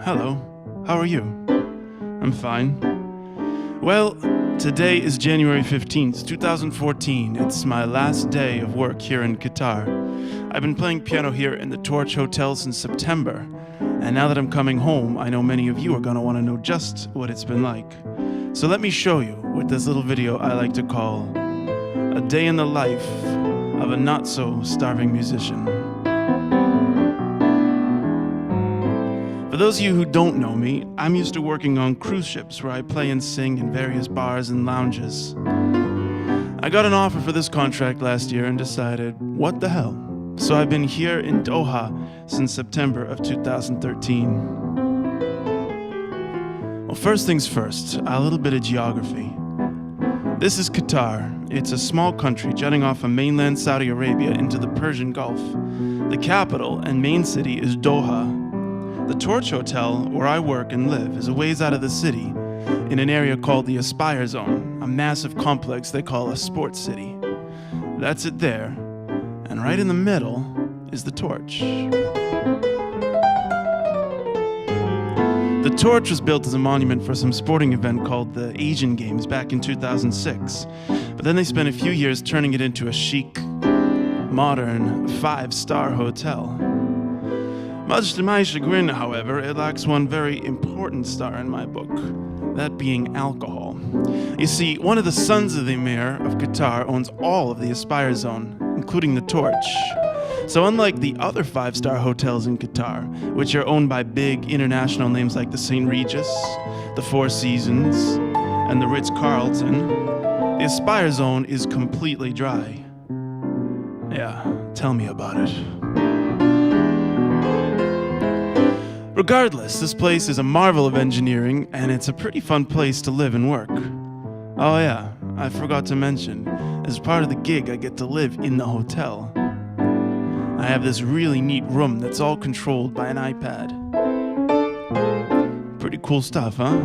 Hello. How are you? I'm fine. Well, today is January 15th, 2014. It's my last day of work here in Qatar. I've been playing piano here in the Torch Hotel since September. And now that I'm coming home, I know many of you are going to want to know just what it's been like. So let me show you with this little video I like to call A Day in the Life of a Not-So-Starving Musician. For those of you who don't know me, I'm used to working on cruise ships where I play and sing in various bars and lounges. I got an offer for this contract last year and decided, what the hell? So I've been here in Doha since September of 2013. Well, first things first, a little bit of geography. This is Qatar. It's a small country jutting off of mainland Saudi Arabia into the Persian Gulf. The capital and main city is Doha. The Torch Hotel, where I work and live, is a ways out of the city, in an area called the Aspire Zone, a massive complex they call a sports city. That's it there, and right in the middle is the Torch. The Torch was built as a monument for some sporting event called the Asian Games back in 2006, but then they spent a few years turning it into a chic, modern, 5-star hotel. Much to my chagrin, however, it lacks one very important star in my book, that being alcohol. You see, one of the sons of the Emir of Qatar owns all of the Aspire Zone, including the Torch. So unlike the other 5-star hotels in Qatar, which are owned by big international names like the St. Regis, the Four Seasons, and the Ritz-Carlton, the Aspire Zone is completely dry. Yeah, tell me about it. Regardless, this place is a marvel of engineering, and it's a pretty fun place to live and work. Oh yeah, I forgot to mention, as part of the gig I get to live in the hotel. I have this really neat room that's all controlled by an iPad. Pretty cool stuff, huh?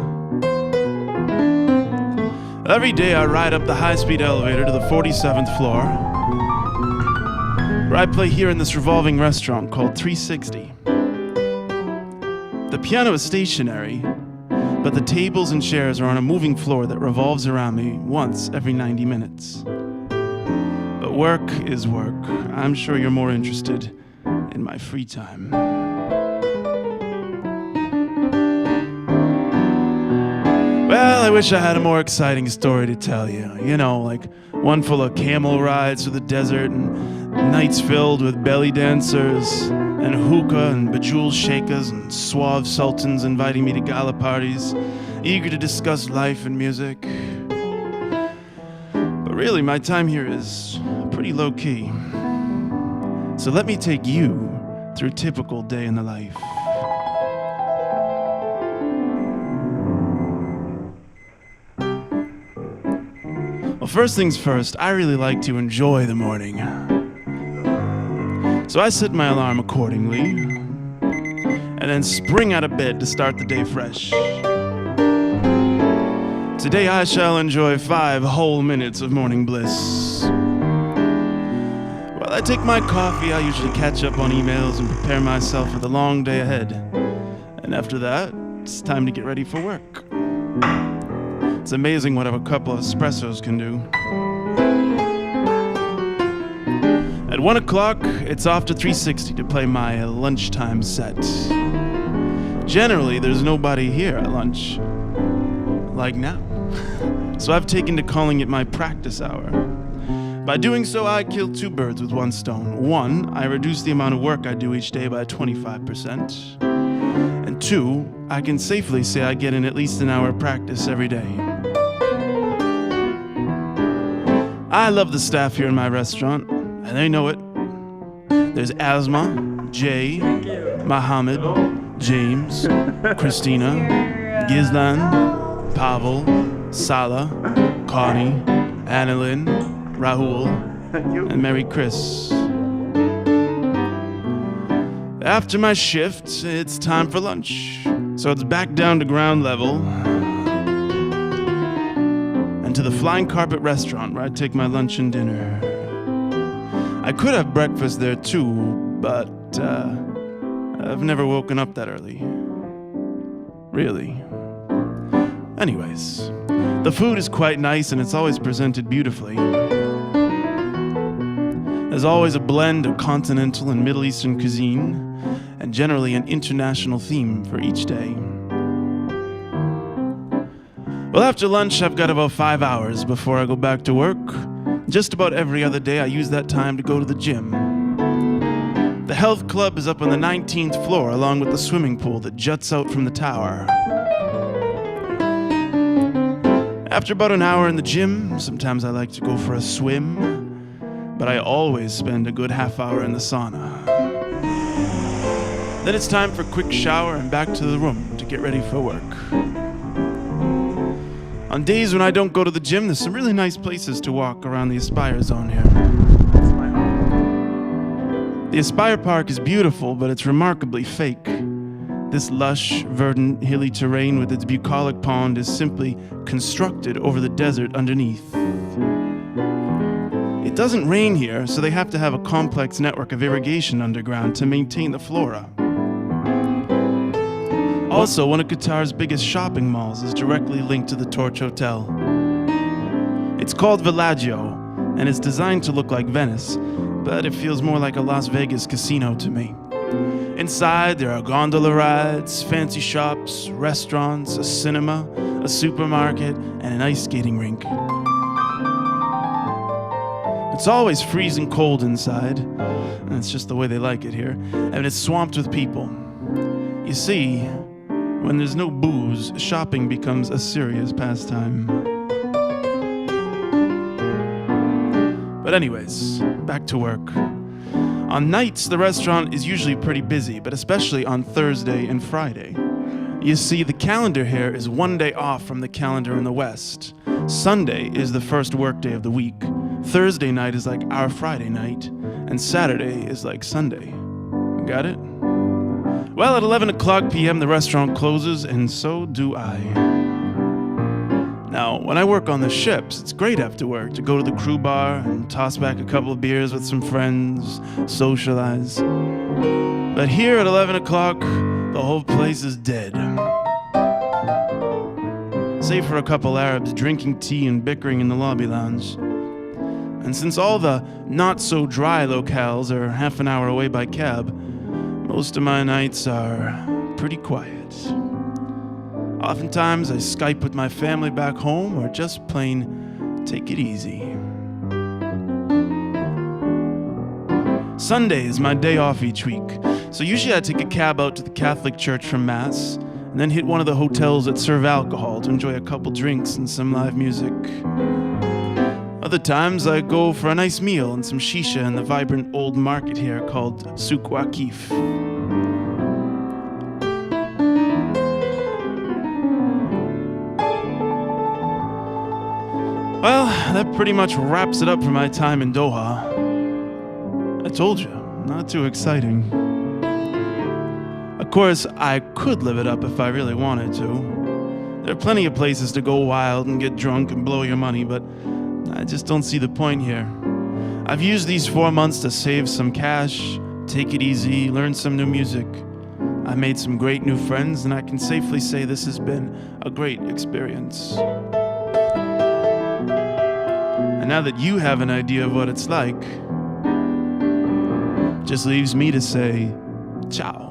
Every day I ride up the high-speed elevator to the 47th floor, where I play here in this revolving restaurant called 360. The piano is stationary, but the tables and chairs are on a moving floor that revolves around me once every 90 minutes. But work is work. I'm sure you're more interested in my free time. Well, I wish I had a more exciting story to tell you. You know, like one full of camel rides through the desert and nights filled with belly dancers and hookah and bejeweled sheikhs and suave sultans inviting me to gala parties, eager to discuss life and music. But really, my time here is pretty low-key. So let me take you through a typical day in the life. Well, first things first, I really like to enjoy the morning. So I set my alarm accordingly, and then spring out of bed to start the day fresh. Today I shall enjoy 5 whole minutes of morning bliss. While I take my coffee, I usually catch up on emails and prepare myself for the long day ahead. And after that, it's time to get ready for work. It's amazing what a couple of espressos can do. At 1 o'clock, it's off to 360 to play my lunchtime set. Generally, there's nobody here at lunch, like now. So I've taken to calling it my practice hour. By doing so, I kill 2 birds with 1 stone. 1, I reduce the amount of work I do each day by 25%. And 2, I can safely say I get in at least an hour of practice every day. I love the staff here in my restaurant, and they know it. There's Asma, Jay, Mohammed, James, Christina, Gizlan, Pavel, Salah, Connie, Annalyn, Rahul, and Mary Chris. After my shift, it's time for lunch. So it's back down to ground level and to the Flying Carpet restaurant where I take my lunch and dinner. I could have breakfast there too, but I've never woken up that early. really. Anyways, the food is quite nice and it's always presented beautifully. There's always a blend of continental and Middle Eastern cuisine, and generally an international theme for each day. Well, after lunch, I've got about 5 hours before I go back to work. Just about every other day, I use that time to go to the gym. The health club is up on the 19th floor, along with the swimming pool that juts out from the tower. After about an hour in the gym, sometimes I like to go for a swim, but I always spend a good half hour in the sauna. Then it's time for a quick shower and back to the room to get ready for work. On days when I don't go to the gym, there's some really nice places to walk around the Aspire zone here. The Aspire Park is beautiful, but it's remarkably fake. This lush, verdant, hilly terrain with its bucolic pond is simply constructed over the desert underneath. It doesn't rain here, so they have to have a complex network of irrigation underground to maintain the flora. Also, one of Qatar's biggest shopping malls is directly linked to the Torch Hotel. It's called Villaggio, and it's designed to look like Venice, but it feels more like a Las Vegas casino to me. Inside, there are gondola rides, fancy shops, restaurants, a cinema, a supermarket, and an ice skating rink. It's always freezing cold inside, and it's just the way they like it here, and it's swamped with people. You see, when there's no booze, shopping becomes a serious pastime. But anyways, back to work. On nights, the restaurant is usually pretty busy, but especially on Thursday and Friday. You see, the calendar here is one day off from the calendar in the West. Sunday is the first workday of the week. Thursday night is like our Friday night, and Saturday is like Sunday. Got it? Well, at 11 o'clock p.m. the restaurant closes, and so do I. Now, when I work on the ships, it's great after work to go to the crew bar and toss back a couple of beers with some friends, socialize. But here at 11 o'clock, the whole place is dead. Save for a couple Arabs drinking tea and bickering in the lobby lounge. And since all the not-so-dry locales are half an hour away by cab, most of my nights are pretty quiet. Oftentimes I Skype with my family back home or just plain take it easy. Sunday is my day off each week, so usually I take a cab out to the Catholic church for Mass, and then hit one of the hotels that serve alcohol to enjoy a couple drinks and some live music. Other times I go for a nice meal and some shisha in the vibrant old market here called Souk Waqif. Well, that pretty much wraps it up for my time in Doha. I told you, not too exciting. Of course, I could live it up if I really wanted to. There are plenty of places to go wild and get drunk and blow your money, but I just don't see the point here. I've used these 4 months to save some cash, take it easy, learn some new music. I made some great new friends, and I can safely say this has been a great experience. And now that you have an idea of what it's like, just leaves me to say, ciao.